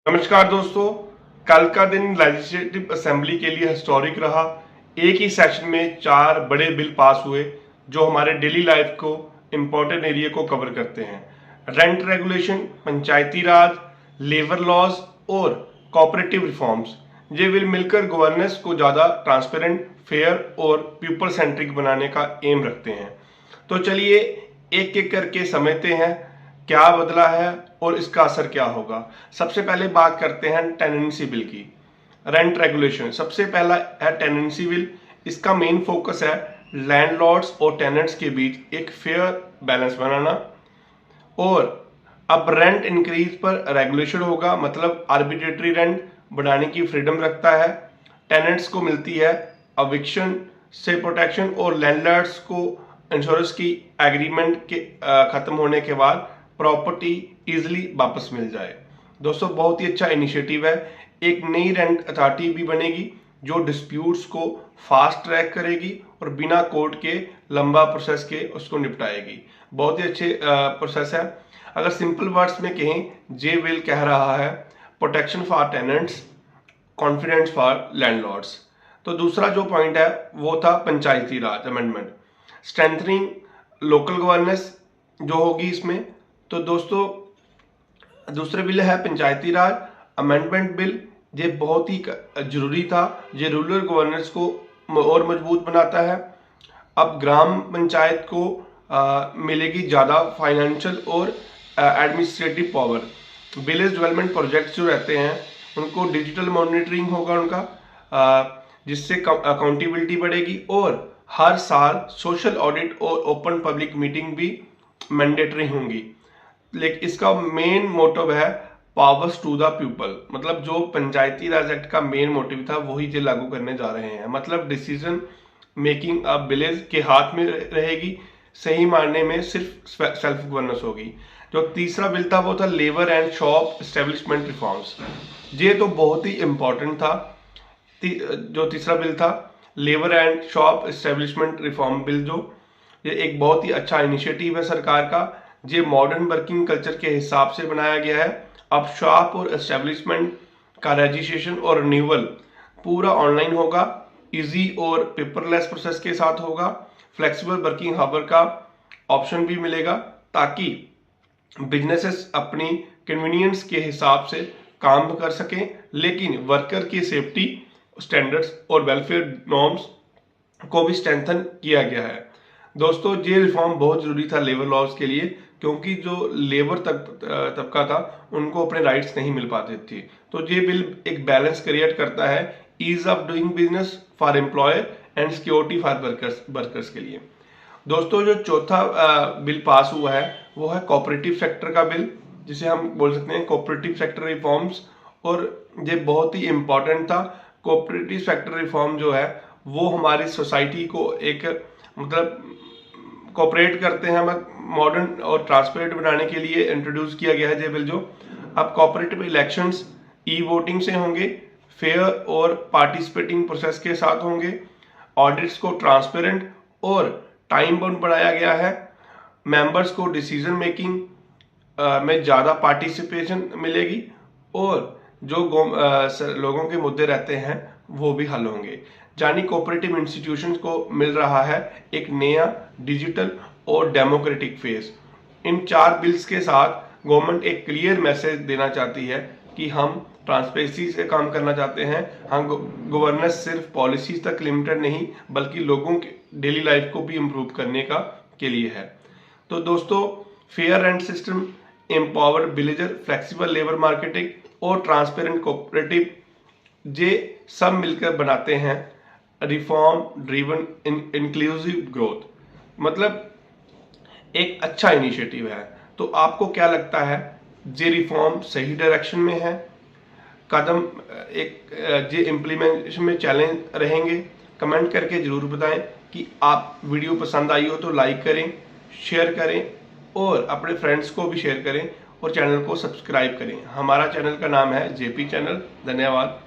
नमस्कार दोस्तों। कल का दिन लेजिस्लेटिव असेंबली के लिए हिस्टोरिक रहा। एक ही सेशन में 4 बड़े बिल पास हुए जो हमारे डेली लाइफ को इम्पोर्टेंट एरिया को कवर करते हैं। रेंट रेगुलेशन, पंचायती राज, लेबर लॉज और कोऑपरेटिव रिफॉर्म्स। ये बिल मिलकर गवर्नेंस को ज़्यादा ट्रांसपेरेंट, फेयर और पीपल सेंट्रिक बनाने का एम रखते हैं। तो चलिए एक एक करके समझते हैं क्या बदला है और इसका असर क्या होगा। सबसे पहले बात करते हैं टेनेंसी बिल की। रेंट रेगुलेशन सबसे पहला है टेनेंसी बिल। इसका मेन फोकस है लैंडलॉर्ड्स और टेनेंट्स के बीच एक फेयर बैलेंस बनाना। और अब रेंट इंक्रीज पर रेगुलेशन होगा, मतलब आर्बिट्रेटरी रेंट बढ़ाने की फ्रीडम रखता है। टेनेंट्स को मिलती है अविक्शन से प्रोटेक्शन और लैंडलॉर्ड्स को इंश्योरेंस की एग्रीमेंट के खत्म होने के बाद प्रॉपर्टी इजीली वापस मिल जाए। दोस्तों बहुत ही अच्छा इनिशिएटिव है। एक नई रेंट अथॉरिटी भी बनेगी जो डिस्प्यूट्स को फास्ट ट्रैक करेगी और बिना कोर्ट के लंबा प्रोसेस के उसको निपटाएगी। बहुत ही अच्छे प्रोसेस है। अगर सिंपल वर्ड्स में कहें, जे बिल कह रहा है protection for tenants, confidence for landlords. तो दूसरा जो पॉइंट है वो था पंचायती राज अमेंडमेंट, स्ट्रेंथनिंग लोकल गवर्नेंस जो होगी इसमें। तो दोस्तों दूसरे बिल है पंचायती राज अमेंडमेंट बिल। ये बहुत ही जरूरी था। ये रूरल गवर्नेंस को और मजबूत बनाता है। अब ग्राम पंचायत को मिलेगी ज़्यादा फाइनेंशियल और administrative power. Village development projects जो रहते हैं उनको डिजिटल मॉनिटरिंग होगा उनका, जिससे अकाउंटेबिलिटी बढ़ेगी। और हर साल सोशल ऑडिट और ओपन पब्लिक मीटिंग भी मैंडेटरी होंगी। लेकिन इसका मेन मोटिव है पावर्स टू द पीपल, मतलब जो पंचायती राज एक्ट का मेन मोटिव था वही ये लागू करने जा रहे हैं। मतलब डिसीजन मेकिंग अब विलेज के हाथ में रहेगी, सही मायने में सिर्फ सेल्फ गवर्नेंस होगी। जो तीसरा बिल था वो था labour and shop establishment reforms. ये तो बहुत ही इंपॉर्टेंट था। जो तीसरा बिल था labour and shop establishment reform bill, जो ये एक बहुत ही अच्छा इनिशिएटिव है सरकार का। ये मॉडर्न वर्किंग कल्चर के हिसाब से बनाया गया है। अब शॉप और एस्टेब्लिशमेंट का रजिस्ट्रेशन और रिन्यूअल पूरा ऑनलाइन होगा, इजी और पेपरलेस प्रोसेस के साथ होगा। फ्लेक्सिबल वर्किंग आवर का ऑप्शन भी मिलेगा ताकि बिजनेसेस अपनी कन्वीनियंस के हिसाब से काम कर सकें, लेकिन वर्कर की सेफ्टी स्टैंडर्ड्स और वेलफेयर नॉर्म्स को भी स्ट्रेंथन किया गया है। दोस्तों ये रिफॉर्म बहुत जरूरी था लेबर लॉज के लिए, क्योंकि जो लेबर तबका था उनको अपने राइट्स नहीं मिल पाते थे। तो ये बिल एक बैलेंस क्रिएट करता है, ease of doing business for employer and security for workers के लिए। दोस्तों जो चौथा बिल पास हुआ है वो है कोऑपरेटिव सेक्टर का बिल, जिसे हम बोल सकते हैं कोऑपरेटिव सेक्टर रिफॉर्म्स। और ये बहुत ही इंपॉर्टेंट था। कोऑपरेटिव सेक्टर रिफॉर्म जो है वो हमारी सोसाइटी को एक मतलब कोऑपरेट करते हैं, मॉडर्न और ट्रांसपेरेंट बनाने के लिए इंट्रोड्यूस किया गया है ये बिल। जो अब कोऑपरेटिव इलेक्शंस ई वोटिंग से होंगे, फेयर और पार्टिसिपेटिंग प्रोसेस के साथ होंगे। ऑडिट्स को ट्रांसपेरेंट और टाइम बाउंड बनाया गया है। मेंबर्स को डिसीजन मेकिंग में ज़्यादा पार्टिसिपेशन मिलेगी और जो लोगों के मुद्दे रहते हैं वो भी हल होंगे। यानी कोऑपरेटिव इंस्टीट्यूशंस को मिल रहा है एक नया डिजिटल और डेमोक्रेटिक फेस। इन 4 बिल्स के साथ गवर्नमेंट एक क्लियर मैसेज देना चाहती है कि हम ट्रांसपेरेंसी से काम करना चाहते हैं। हम गवर्नेंस सिर्फ पॉलिसीज तक लिमिटेड नहीं बल्कि लोगों के डेली लाइफ को भी इम्प्रूव करने का के लिए है। तो दोस्तों fair rent system, empower villager, flexible labour marketing और ट्रांसपेरेंट कोऑपरेटिव, ये सब मिलकर बनाते हैं रिफॉर्म ड्रिवन इंक्लूसिव ग्रोथ। मतलब एक अच्छा इनिशिएटिव है। तो आपको क्या लगता है, ये रिफॉर्म सही डायरेक्शन में है? कदम एक ये इम्प्लीमेंटेशन में चैलेंज रहेंगे? कमेंट करके जरूर बताएं। कि आप वीडियो पसंद आई हो तो लाइक करें, शेयर करें और अपने फ्रेंड्स को भी शेयर करें और चैनल को सब्सक्राइब करें। हमारा चैनल का नाम है जेपी चैनल। धन्यवाद।